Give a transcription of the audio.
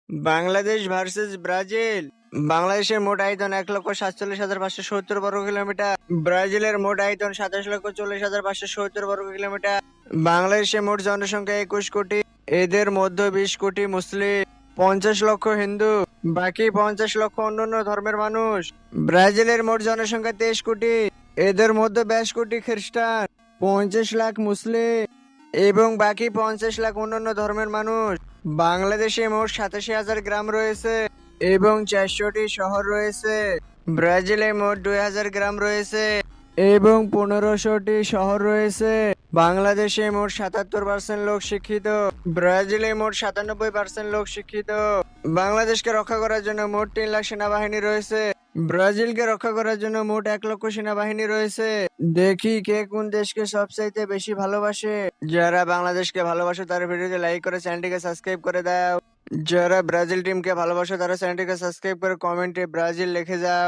Bangladesh versus Brazil. বাংলাদেশের মোট আয়তন 1,47,570 বর্গ কিলোমিটার। ব্রাজিলের মোট আয়তন 27,40,570 বর্গ কিলোমিটার। বাংলাদেশের মোট জনসংখ্যা 21 কোটি। এদের মধ্যে 20 কোটি মুসলিম, 50 লক্ষ হিন্দু, বাকি 50 লক্ষ অন্যান্য ধর্মের মানুষ। ব্রাজিলের মোট জনসংখ্যা 23 কোটি। এদের মধ্যে 22 কোটি খ্রিস্টান, 50 লাখ মুসলিম এবং বাকি 50 লাখ অন্যান্য ধর্মের মানুষ। বাংলাদেশে মোট 87,000 গ্রাম রয়েছে এবং 400টি শহর রয়েছে। ব্রাজিলে মোট 2,000 গ্রাম রয়েছে এবং 1500টি শহর রয়েছে। বাংলাদেশে মোট 77% লোক শিক্ষিত। ব্রাজিলে মোট 97% লোক শিক্ষিত। বাংলাদেশকে রক্ষা করার জন্য মোট 3 লাখ সেনাবাহিনী রয়েছে। ব্রাজিলকে রক্ষা করার জন্য মোট 1 লক্ষ সেনাবাহিনী রয়েছে। দেখি কে কোন দেশকে সবচাইতে বেশি ভালোবাসে। যারা বাংলাদেশকে ভালোবাসে তারা ভিডিওতে লাইক করে চ্যানেলটিকে সাবস্ক্রাইব করে দাও। যারা ব্রাজিল টিমকে ভালোবাসে তারা চ্যানেলটিকে সাবস্ক্রাইব করে কমেন্টে ব্রাজিল লিখে যাও।